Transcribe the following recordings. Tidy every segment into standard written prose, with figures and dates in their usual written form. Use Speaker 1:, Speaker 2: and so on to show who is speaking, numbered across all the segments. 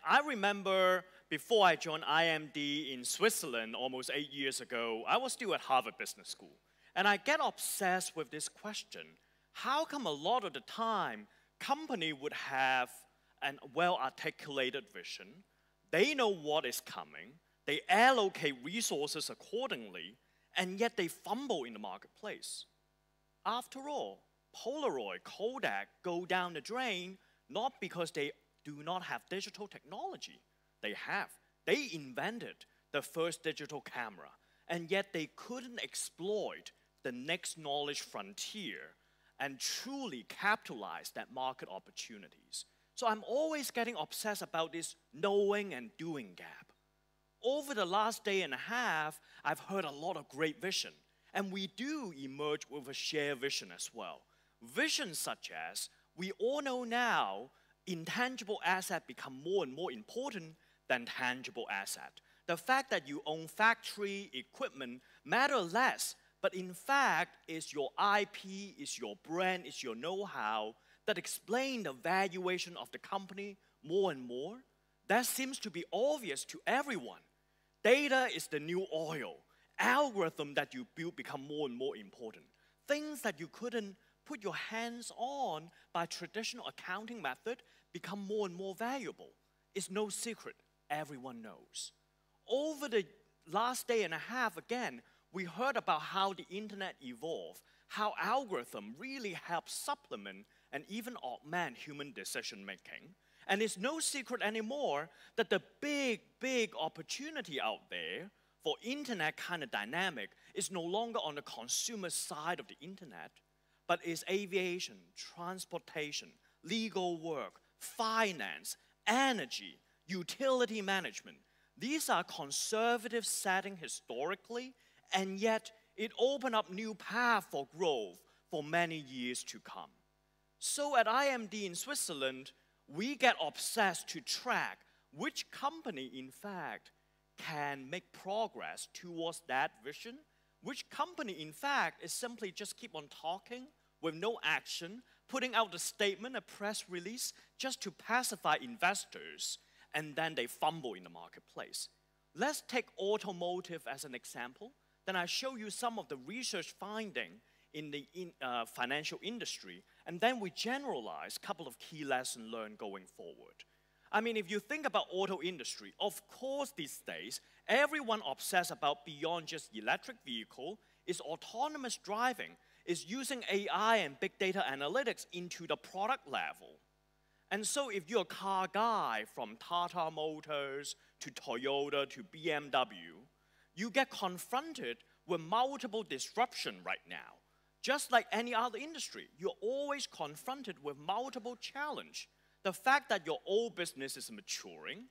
Speaker 1: I remember before I joined IMD in Switzerland almost 8 years ago, I was still at Harvard Business School. And I get obsessed with this question. How come a lot of the time, company would have a well-articulated vision, they know what is coming, they allocate resources accordingly, and yet they fumble in the marketplace? After all, Polaroid, Kodak go down the drain not because they do not have digital technology. They have. They invented the first digital camera, and yet they couldn't exploit the next knowledge frontier and truly capitalize that market opportunities. So I'm always getting obsessed about this knowing and doing gap. Over the last day and a half, I've heard a lot of great vision, and we do emerge with a shared vision as well. Visions such as, we all know now, intangible assets become more and more important than tangible assets. The fact that you own factory equipment matters less, but in fact, it's your IP, it's your brand, it's your know-how that explain the valuation of the company more and more. That seems to be obvious to everyone. Data is the new oil. Algorithms that you build become more and more important. Things that you couldn't put your hands on by traditional accounting method become more and more valuable. It's no secret, everyone knows. Over the last day and a half, again, we heard about how the internet evolved, how algorithm really help supplement and even augment human decision making. And it's no secret anymore that the big opportunity out there for internet kind of dynamic is no longer on the consumer side of the internet, but is aviation, transportation, legal work, finance, energy, utility management. These are conservative settings historically, and yet it opened up new paths for growth for many years to come. So at IMD in Switzerland, we get obsessed to track which company, in fact, can make progress towards that vision, which company, in fact, is simply just keep on talking with no action, putting out a statement, a press release, just to pacify investors, and then they fumble in the marketplace. Let's take automotive as an example. Then I show you some of the research finding in the financial industry, and then we generalize a couple of key lessons learned going forward. I mean, if you think about auto industry, of course these days, everyone obsessed about beyond just electric vehicle is autonomous driving, is using AI and big data analytics into the product level. And so if you're a car guy from Tata Motors to Toyota to BMW, you get confronted with multiple disruption right now. Just like any other industry, you're always confronted with multiple challenges. The fact that your old business is maturing,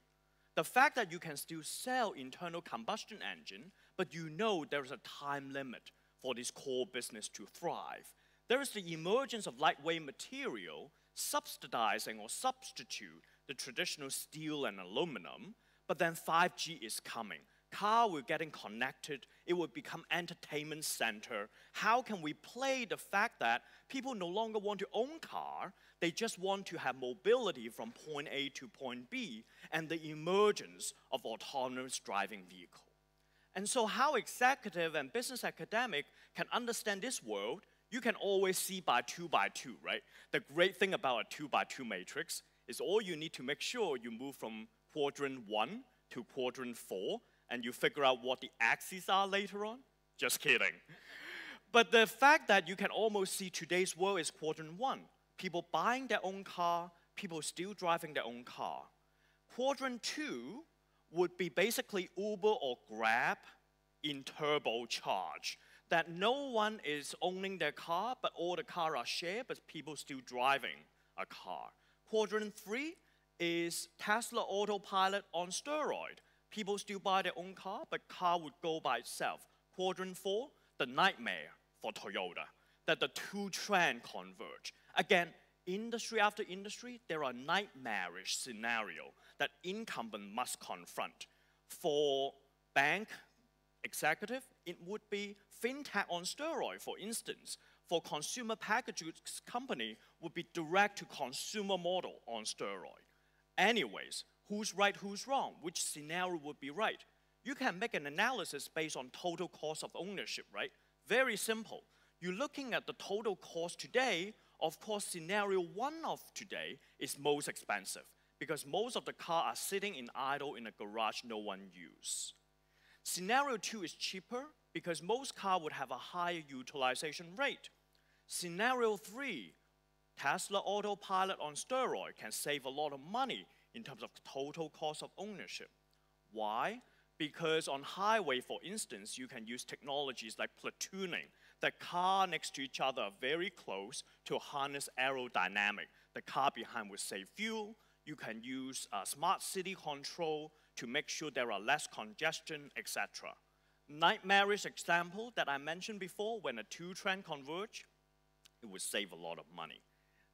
Speaker 1: the fact that you can still sell internal combustion engine, but you know there's a time limit for this core business to thrive. There is the emergence of lightweight material subsidizing or substitute the traditional steel and aluminum, but then 5G is coming. Car will getting connected, it will become entertainment center. How can we play the fact that people no longer want to own car, they just want to have mobility from point A to point B, and the emergence of autonomous driving vehicle. And so how executive and business academic can understand this world, you can always see by 2 by 2, right? The great thing about a 2 by 2 matrix is all you need to make sure you move from quadrant 1 to quadrant 4, and you figure out what the axes are later on? Just kidding. But the fact that you can almost see today's world is quadrant 1. People buying their own car, people still driving their own car. Quadrant 2 would be basically Uber or Grab in turbocharge. That no one is owning their car, but all the cars are shared, but people still driving a car. Quadrant 3 is Tesla autopilot on steroid. People still buy their own car, but car would go by itself. Quadrant 4, the nightmare for Toyota, that the two trends converge. Again, industry after industry, there are nightmarish scenarios that incumbent must confront. For bank executive, it would be fintech on steroid, for instance. For consumer packaged goods company, would be direct to consumer model on steroid. Anyways, Who's right, who's wrong? Which scenario would be right? You can make an analysis based on total cost of ownership, right? Very simple. You're looking at the total cost today. Of course, scenario 1 of today is most expensive because most of the cars are sitting in idle in a garage no one uses. Scenario 2 is cheaper because most cars would have a higher utilization rate. Scenario 3, Tesla Autopilot on steroid can save a lot of money in terms of total cost of ownership. Why? Because on highway, for instance, you can use technologies like platooning. The car next to each other are very close to harness aerodynamic. The car behind will save fuel. You can use smart city control to make sure there are less congestion, etc. Nightmarish example that I mentioned before, when a two train converge, it would save a lot of money.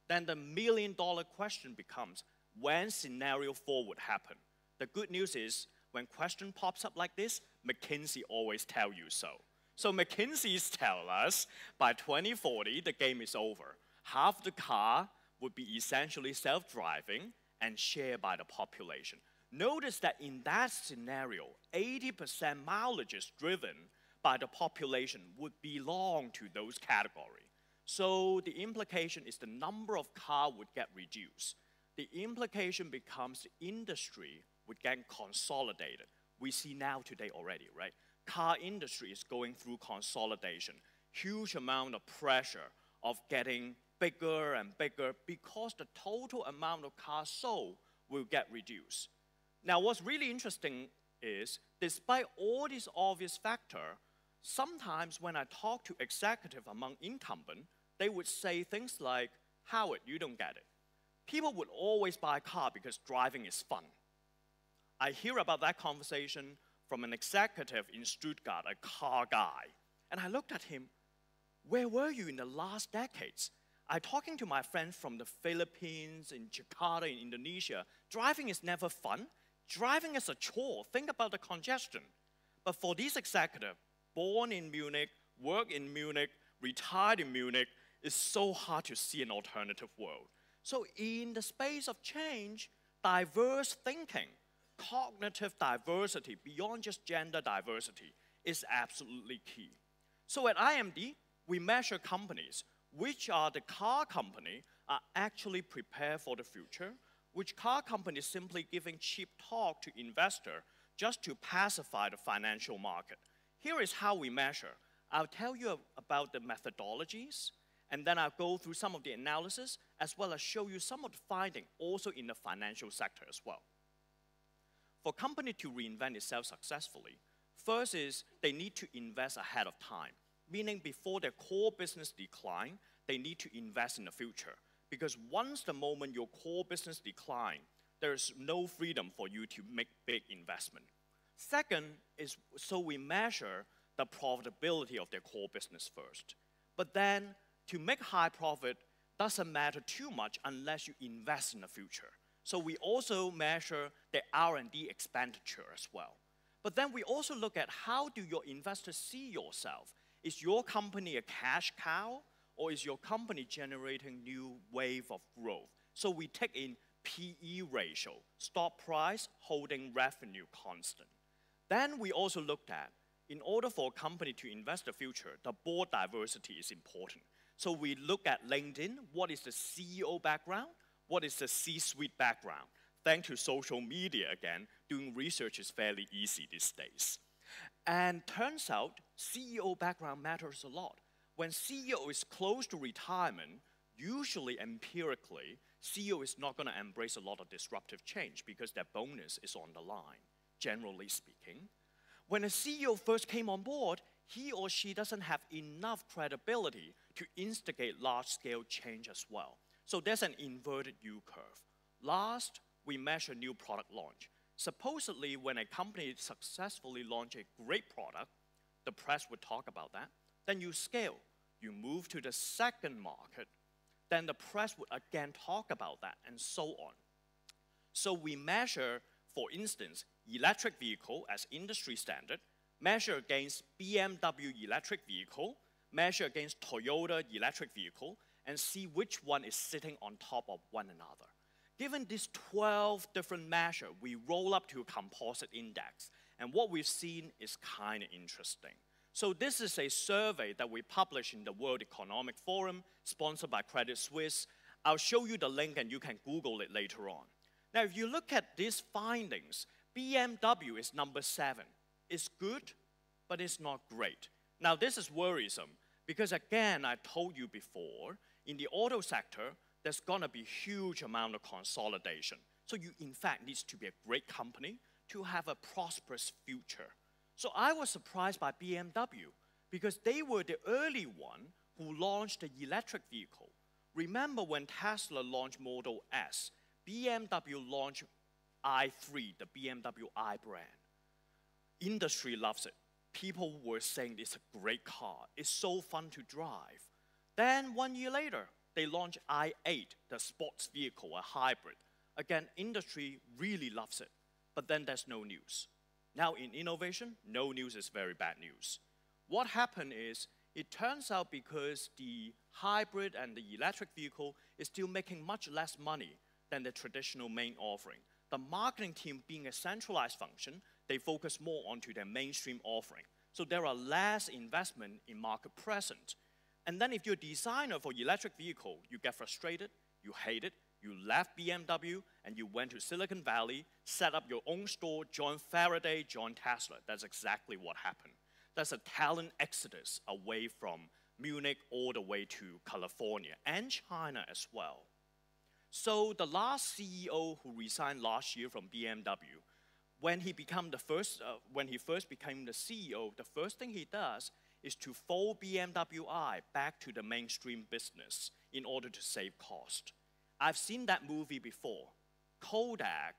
Speaker 1: Then the million-dollar question becomes, when scenario 4 would happen? The good news is, when question pops up like this, McKinsey always tell you so. So McKinsey's tell us, by 2040, the game is over. Half the car would be essentially self-driving and shared by the population. Notice that in that scenario, 80% mileages driven by the population would belong to those categories. So the implication is the number of cars would get reduced. The implication becomes the industry would get consolidated. We see now today already, right? Car industry is going through consolidation. Huge amount of pressure of getting bigger and bigger because the total amount of cars sold will get reduced. Now, what's really interesting is, despite all these obvious factors, sometimes when I talk to executives among incumbents, they would say things like, Howard, you don't get it. People would always buy a car because driving is fun. I hear about that conversation from an executive in Stuttgart, a car guy. And I looked at him, where were you in the last decades? I'm talking to my friends from the Philippines, in Jakarta, in Indonesia. Driving is never fun. Driving is a chore. Think about the congestion. But for these executives, born in Munich, work in Munich, retired in Munich, it's so hard to see an alternative world. So in the space of change, diverse thinking, cognitive diversity beyond just gender diversity is absolutely key. So at IMD, we measure companies. Which are the car companies are actually prepared for the future, which car companies simply giving cheap talk to investors just to pacify the financial market. Here is how we measure. I'll tell you about the methodologies, and then I'll go through some of the analysis, as well as show you some of the findings also in the financial sector as well. For a company to reinvent itself successfully, first is they need to invest ahead of time, meaning before their core business decline, they need to invest in the future. Because once the moment your core business decline, there's no freedom for you to make big investment. Second is, so we measure the profitability of their core business first. But then, to make high profit doesn't matter too much unless you invest in the future. So we also measure the R&D expenditure as well. But then we also look at, how do your investors see yourself? Is your company a cash cow, or is your company generating new wave of growth? So we take in PE ratio, stock price, holding revenue constant. Then we also looked at, in order for a company to invest in the future, the board diversity is important. So we look at LinkedIn, what is the CEO background? What is the C-suite background? Thanks to social media again, doing research is fairly easy these days. And turns out, CEO background matters a lot. When CEO is close to retirement, usually empirically, CEO is not going to embrace a lot of disruptive change because their bonus is on the line, generally speaking. When a CEO first came on board, he or she doesn't have enough credibility to instigate large-scale change as well. So there's an inverted U-curve. Last, we measure new product launch. Supposedly, when a company successfully launches a great product, the press would talk about that. Then you scale. You move to the second market. Then the press would again talk about that, and so on. So we measure, for instance, electric vehicle as industry standard, measure against BMW electric vehicle, measure against Toyota electric vehicle, and see which one is sitting on top of one another. given these 12 different measures, we roll up to a composite index. And what we've seen is kind of interesting. So this is a survey that we published in the World Economic Forum, sponsored by Credit Suisse. I'll show you the link and you can Google it later on. Now, if you look at these findings, BMW is number 7. It's good, but it's not great. Now, this is worrisome because, again, I told you before, in the auto sector, there's going to be a huge amount of consolidation. So you, in fact, need to be a great company to have a prosperous future. So I was surprised by BMW because they were the early one who launched the electric vehicle. Remember when Tesla launched Model S, BMW launched i3, the BMW i brand. Industry loves it. People were saying it's a great car. It's so fun to drive. Then 1 year later, they launched i8, the sports vehicle, a hybrid. Again, industry really loves it. But then there's no news. Now in innovation, no news is very bad news. What happened is, it turns out because the hybrid and the electric vehicle is still making much less money than the traditional main offering. The marketing team, being a centralized function, they focus more onto their mainstream offering. So there are less investment in market presence. And then if you're a designer for electric vehicle, you get frustrated, you hate it, you left BMW and you went to Silicon Valley, set up your own store, joined Faraday, joined Tesla. That's exactly what happened. That's a talent exodus away from Munich all the way to California and China as well. So the last CEO who resigned last year from BMW, when he first became the CEO, the first thing he does is to fold BMW i back to the mainstream business in order to save cost. I've seen that movie before. Kodak,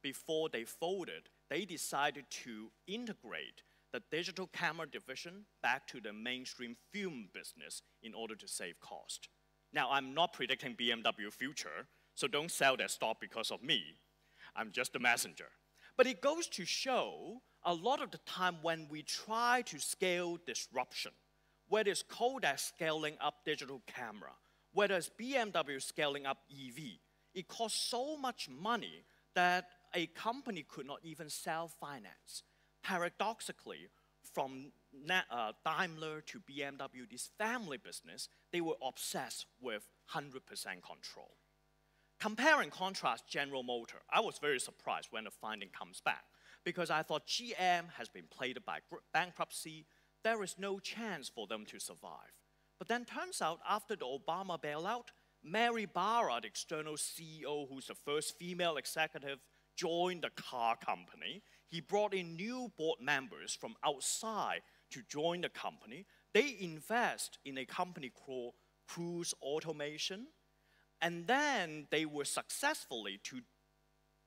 Speaker 1: before they folded, they decided to integrate the digital camera division back to the mainstream film business in order to save cost. Now, I'm not predicting BMW future, so don't sell their stock because of me. I'm just a messenger. But it goes to show a lot of the time when we try to scale disruption, whether it's Kodak scaling up digital camera, whether it's BMW scaling up EV, it costs so much money that a company could not even self-finance. Paradoxically, from Daimler to BMW, this family business, they were obsessed with 100% control. Compare and contrast General Motors. I was very surprised when the finding comes back because I thought GM has been plagued by bankruptcy. There is no chance for them to survive. But then turns out after the Obama bailout, Mary Barra, the external CEO, who's the first female executive, joined the car company. He brought in new board members from outside to join the company. They invest in a company called Cruise Automation. And then they were successfully to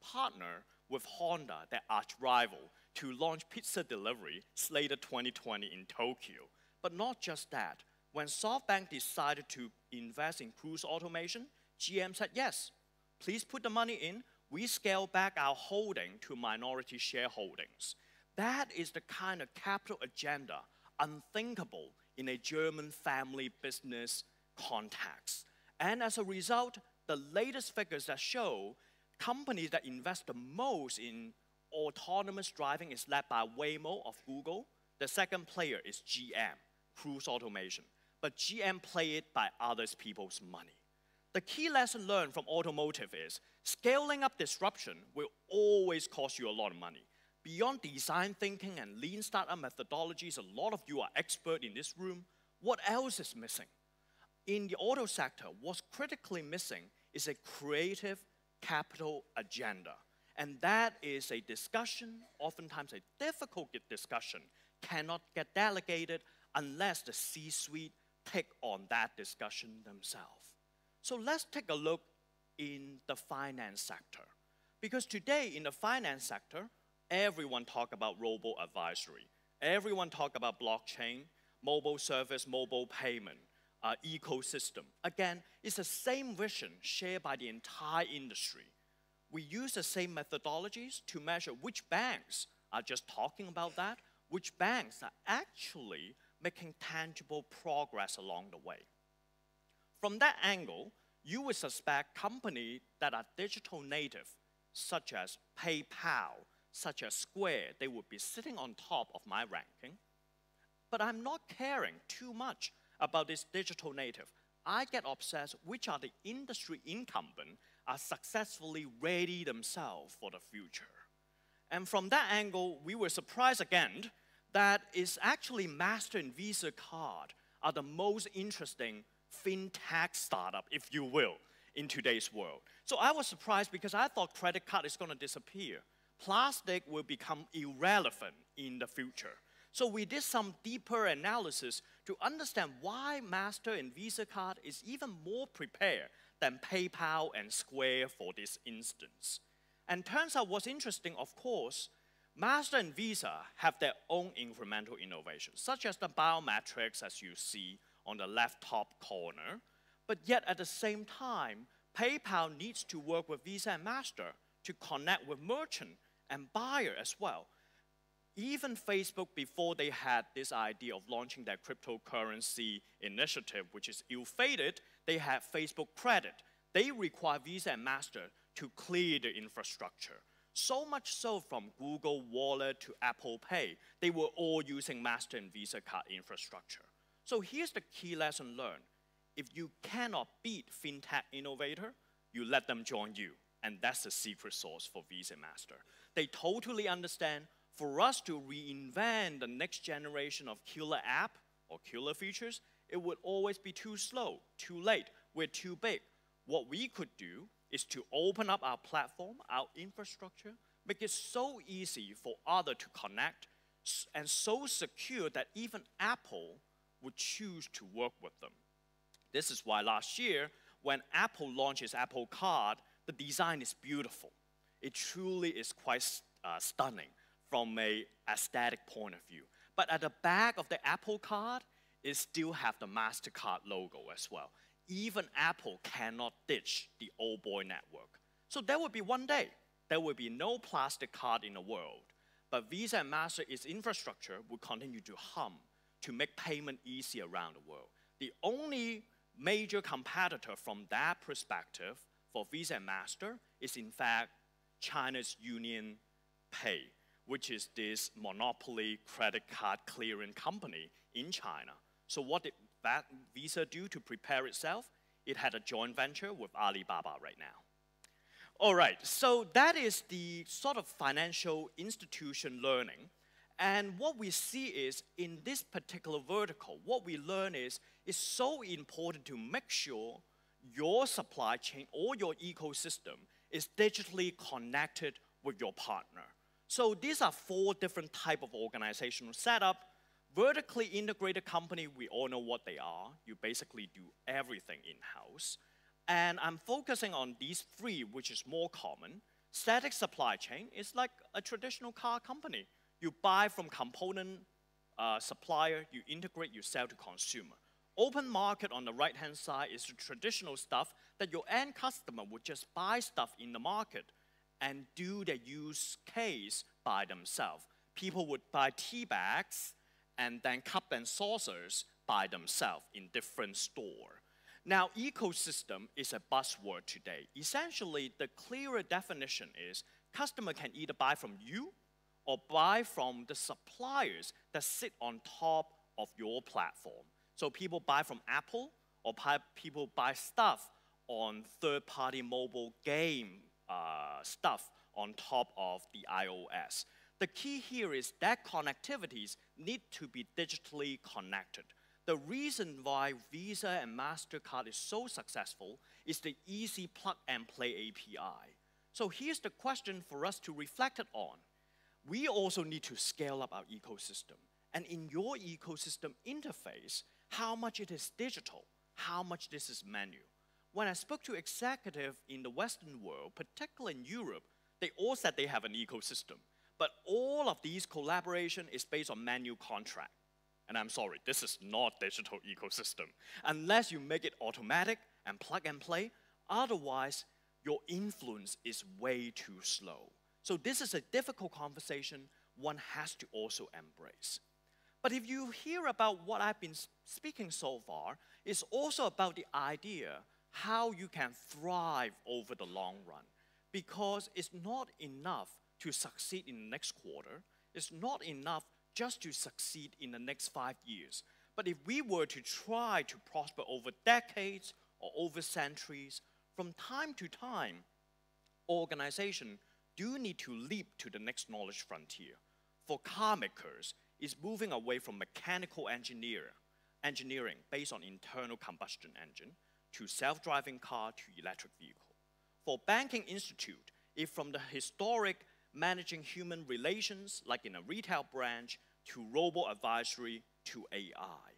Speaker 1: partner with Honda, their arch rival, to launch pizza delivery slated 2020 in Tokyo. But not just that. When SoftBank decided to invest in Cruise Automation, GM said, yes, please put the money in. We scale back our holding to minority shareholdings. That is the kind of capital agenda unthinkable in a German family business context. And as a result, the latest figures that show companies that invest the most in autonomous driving is led by Waymo of Google. The second player is GM, Cruise Automation. But GM play it by others people's money. The key lesson learned from automotive is scaling up disruption will always cost you a lot of money. Beyond design thinking and lean startup methodologies, a lot of you are expert in this room. What else is missing? In the auto sector, what's critically missing is a creative capital agenda. And that is a discussion, oftentimes a difficult discussion, cannot get delegated unless the C-suite take on that discussion themselves. So let's take a look in the finance sector. Because today in the finance sector, everyone talk about robo-advisory. Everyone talk about blockchain, mobile service, mobile payment, ecosystem. Again, it's the same vision shared by the entire industry. We use the same methodologies to measure which banks are just talking about that, which banks are actually making tangible progress along the way. From that angle, you would suspect companies that are digital native, such as PayPal, such as Square, they would be sitting on top of my ranking. But I'm not caring too much about this digital native. I get obsessed which are the industry incumbent are successfully ready themselves for the future. And from that angle, we were surprised again that it's actually Master and Visa card are the most interesting fintech startup, if you will, in today's world. So I was surprised because I thought credit card is going to disappear. Plastic will become irrelevant in the future. So we did some deeper analysis to understand why Master and Visa card is even more prepared than PayPal and Square for this instance. And turns out what's interesting, of course, Master and Visa have their own incremental innovations, such as the biometrics as you see on the left top corner. But yet at the same time, PayPal needs to work with Visa and Master to connect with merchant and buyer as well. Even Facebook, before they had this idea of launching their cryptocurrency initiative, which is ill-fated, they had Facebook Credit. They require Visa and Master to clear the infrastructure. So much so from Google Wallet to Apple Pay, they were all using Master and Visa card infrastructure. So here's the key lesson learned. If you cannot beat fintech innovator, you let them join you. And that's the secret sauce for Visa and Master. They totally understand for us to reinvent the next generation of killer app or killer features, it would always be too slow, too late, we're too big. What we could do is to open up our platform, our infrastructure, make it so easy for others to connect, and so secure that even Apple would choose to work with them. This is why last year, when Apple launched its Apple Card, the design is beautiful. It truly is quite stunning from an aesthetic point of view. But at the back of the Apple Card, it still have the MasterCard logo as well. Even Apple cannot ditch the old boy network. So there will be one day, there will be no plastic card in the world, but Visa and Master, its infrastructure will continue to hum to make payment easy around the world. The only major competitor from that perspective for Visa and Master is in fact China's Union Pay, which is this monopoly credit card clearing company in China. So what did that Visa do to prepare itself? It had a joint venture with Alibaba right now. All right, so that is the sort of financial institution learning. And what we see is in this particular vertical, what we learn is it's so important to make sure your supply chain or your ecosystem is digitally connected with your partner. So these are 4 different types of organizational setup. Vertically integrated company, we all know what they are. You basically do everything in-house. And I'm focusing on these 3, which is more common. Static supply chain is like a traditional car company. You buy from component supplier, you integrate, you sell to consumer. Open market on the right-hand side is the traditional stuff that your end customer would just buy stuff in the market and do their use case by themselves. People would buy tea bags and then cup and saucers by themselves in different stores. Now, ecosystem is a buzzword today. Essentially, the clearer definition is customer can either buy from you or buy from the suppliers that sit on top of your platform. So people buy from Apple or people buy stuff on third-party mobile game stuff on top of the iOS. The key here is that connectivities need to be digitally connected. The reason why Visa and MasterCard is so successful is the easy plug-and-play API. So here's the question for us to reflect on. We also need to scale up our ecosystem. And in your ecosystem interface, how much it is digital, how much this is manual. When I spoke to executives in the Western world, particularly in Europe, they all said they have an ecosystem. But all of these collaboration is based on manual contract. And I'm sorry, this is not digital ecosystem. Unless you make it automatic and plug and play, otherwise your influence is way too slow. So this is a difficult conversation one has to also embrace. But if you hear about what I've been speaking so far, it's also about the idea how you can thrive over the long run. Because it's not enough to succeed in the next quarter. It's not enough just to succeed in the next 5 years. But if we were to try to prosper over decades or over centuries, from time to time, organizations do need to leap to the next knowledge frontier. For car makers, it's moving away from mechanical engineering based on internal combustion engine to self-driving car to electric vehicle. For banking institute, if from the historic managing human relations, like in a retail branch, to robo-advisory to AI.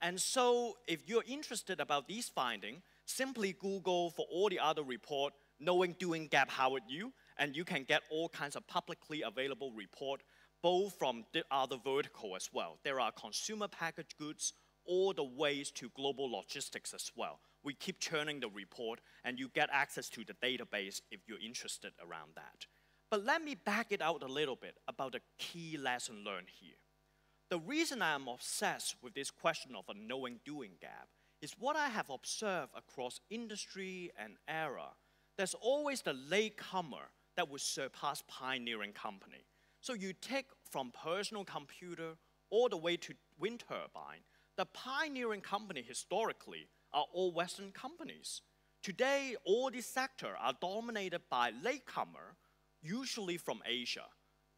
Speaker 1: And so if you're interested about these findings, simply Google for all the other report, Knowing Doing Gap Howard U, and you can get all kinds of publicly available report, both from the other vertical as well. There are consumer packaged goods, all the ways to global logistics as well. We keep churning the report, and you get access to the database if you're interested around that. But let me back it out a little bit about the key lesson learned here. The reason I am obsessed with this question of a knowing-doing gap is what I have observed across industry and era. There's always the latecomer that will surpass pioneering company. So you take from personal computer all the way to wind turbine, the pioneering company historically are all Western companies. Today, all these sectors are dominated by latecomer, usually from Asia.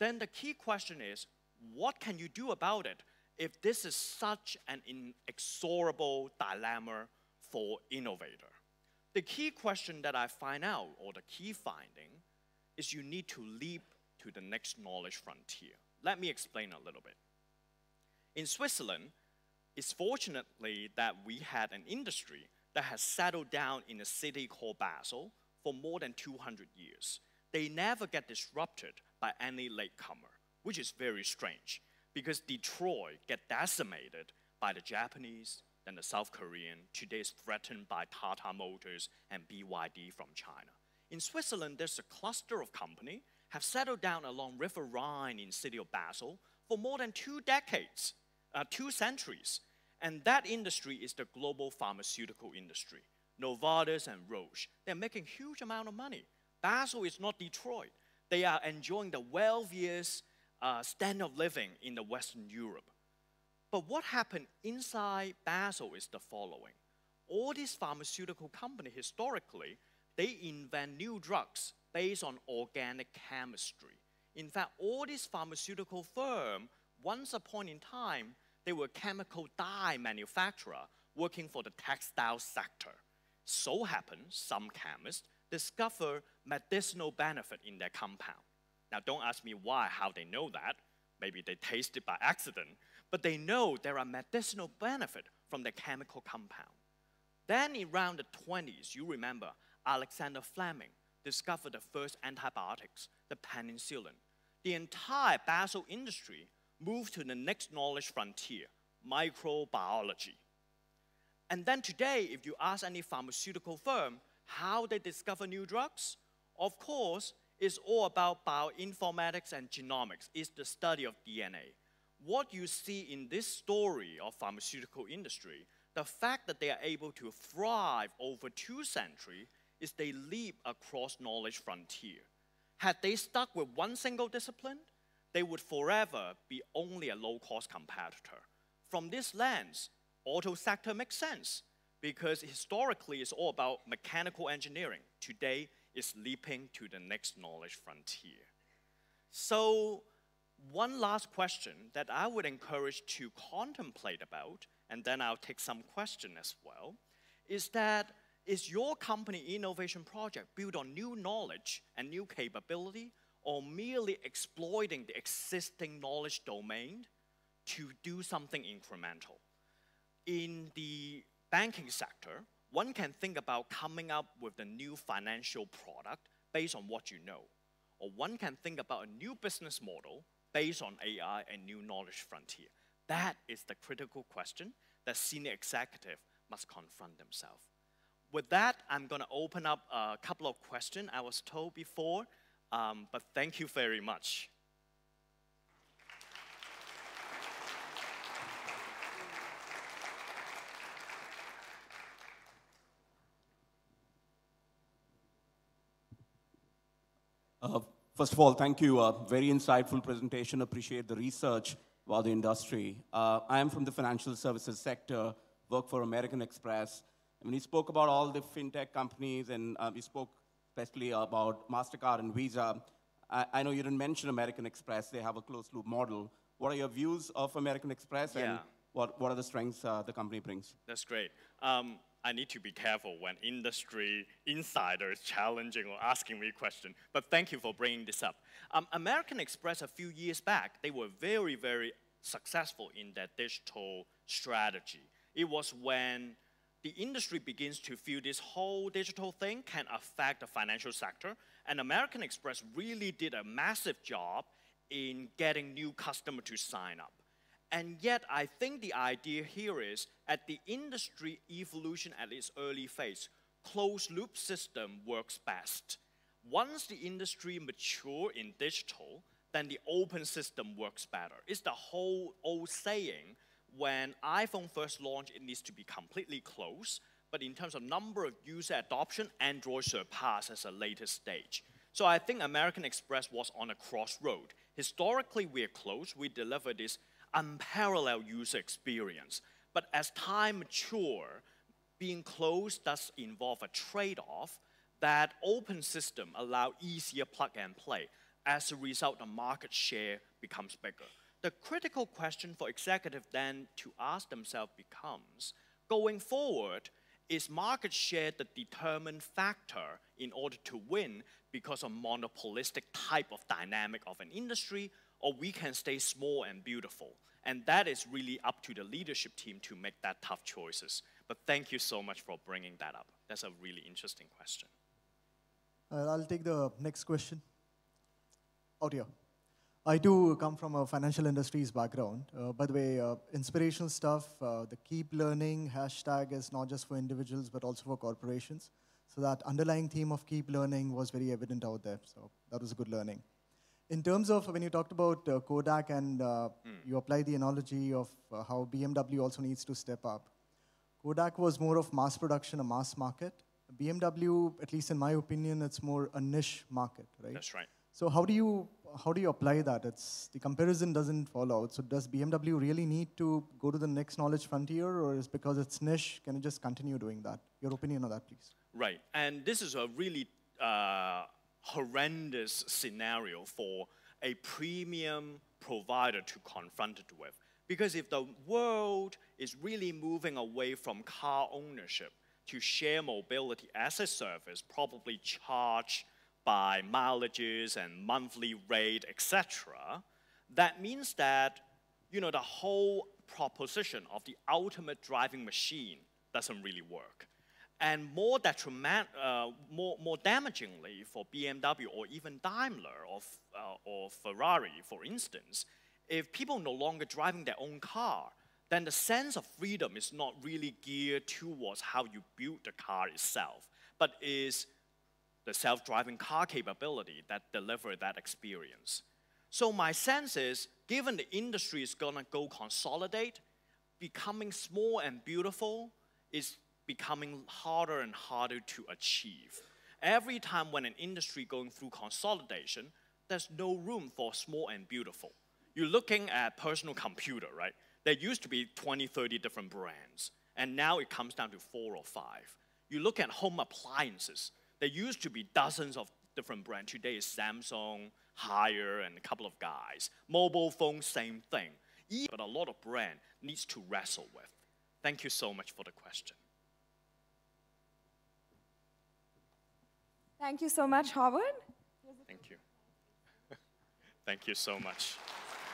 Speaker 1: Then the key question is, what can you do about it if this is such an inexorable dilemma for innovator? The key question that I find out, or the key finding, is you need to leap to the next knowledge frontier. Let me explain a little bit. In Switzerland, it's fortunately that we had an industry that has settled down in a city called Basel for more than 200 years. They never get disrupted by any latecomer, which is very strange because Detroit get decimated by the Japanese and the South Korean. Today is threatened by Tata Motors and BYD from China. In Switzerland, there's a cluster of companies have settled down along River Rhine in the city of Basel for more than 2 decades, 2 centuries. And that industry is the global pharmaceutical industry. Novartis and Roche, they're making huge amount of money. Basel is not Detroit. They are enjoying the wealthiest standard of living in the Western Europe. But what happened inside Basel is the following. All these pharmaceutical companies, historically, they invent new drugs based on organic chemistry. In fact, all these pharmaceutical firms, once upon in time, they were chemical dye manufacturer working for the textile sector. So happens some chemists discover medicinal benefit in their compound. Now, don't ask me why, how they know that. Maybe they taste it by accident, but they know there are medicinal benefit from the chemical compound. Then around the 20s, you remember, Alexander Fleming discovered the first antibiotics, the penicillin. The entire Basel industry moved to the next knowledge frontier, microbiology. And then today, if you ask any pharmaceutical firm how they discover new drugs, of course, it's all about bioinformatics and genomics. It's the study of DNA. What you see in this story of pharmaceutical industry, the fact that they are able to thrive over 2 centuries is they leap across knowledge frontier. Had they stuck with one single discipline, they would forever be only a low-cost competitor. From this lens, auto sector makes sense because historically it's all about mechanical engineering. Today, it's leaping to the next knowledge frontier. So one last question that I would encourage to contemplate about, and then I'll take some question as well, is that is your company innovation project built on new knowledge and new capability, or merely exploiting the existing knowledge domain to do something incremental? In the banking sector, one can think about coming up with a new financial product based on what you know. Or one can think about a new business model based on AI and new knowledge frontier. That is the critical question that senior executive must confront themselves. With that, I'm going to open up a couple of questions I was told before, but thank you very much.
Speaker 2: Uh, First of all, thank you. Very insightful presentation. Appreciate the research about the industry. I am from the financial services sector, work for American Express. And when you spoke about all the fintech companies and you spoke especially about MasterCard and Visa, I know you didn't mention American Express. They have a closed loop model. What are your views of American Express and what are the strengths the company brings?
Speaker 1: That's great. I need to be careful when industry insiders challenging or asking me a question, but thank you for bringing this up. American Express, a few years back, they were very, very successful in their digital strategy. It was when the industry begins to feel this whole digital thing can affect the financial sector, and American Express really did a massive job in getting new customers to sign up. And yet, I think the idea here is, at the industry evolution at its early phase, closed-loop system works best. Once the industry mature in digital, then the open system works better. It's the whole old saying, when iPhone first launched, it needs to be completely closed, but in terms of number of user adoption, Android surpassed as a later stage. So I think American Express was on a crossroad. Historically, we are closed. We deliver this unparalleled user experience. But as time matures, being closed does involve a trade-off. That open system allows easier plug and play. As a result, the market share becomes bigger. The critical question for executives then to ask themselves becomes, going forward, is market share the determined factor in order to win because of monopolistic type of dynamic of an industry, or we can stay small and beautiful? And that is really up to the leadership team to make that tough choices. But thank you so much for bringing that up. That's a really interesting question.
Speaker 3: I'll take the next question. Out here. I do come from a financial industries background. By the way, inspirational stuff, the keep learning hashtag is not just for individuals, but also for corporations. So that underlying theme of keep learning was very evident out there. So that was a good learning. In terms of when you talked about Kodak and you apply the analogy of how BMW also needs to step up, Kodak was more of mass production, a mass market. BMW, at least in my opinion, it's more a niche market, right?
Speaker 1: That's right.
Speaker 3: So how do you apply that? It's, the comparison doesn't fall out. So does BMW really need to go to the next knowledge frontier, or is because it's niche, can it just continue doing that? Your opinion on that, please.
Speaker 1: Right, and this is a really horrendous scenario for a premium provider to confront it with. Because if the world is really moving away from car ownership to share mobility as a service, probably charged by mileages and monthly rate, etc., that means that, you know, the whole proposition of the ultimate driving machine doesn't really work. And more damagingly for BMW or even Daimler or Ferrari, for instance, if people no longer driving their own car, then the sense of freedom is not really geared towards how you build the car itself, but is the self-driving car capability that deliver that experience. So my sense is, given the industry is gonna go consolidate, becoming small and beautiful is becoming harder and harder to achieve. Every time when an industry going through consolidation, there's no room for small and beautiful. You're looking at personal computer, right? There used to be 20, 30 different brands, and now it comes down to 4 or 5. You look at home appliances, there used to be dozens of different brands. Today is Samsung, Haier, and a couple of guys. Mobile phones, same thing. But a lot of brand needs to wrestle with. Thank you so much for the question.
Speaker 4: Thank you so much, Howard.
Speaker 1: Thank you. Thank you so much.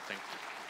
Speaker 1: Thank you.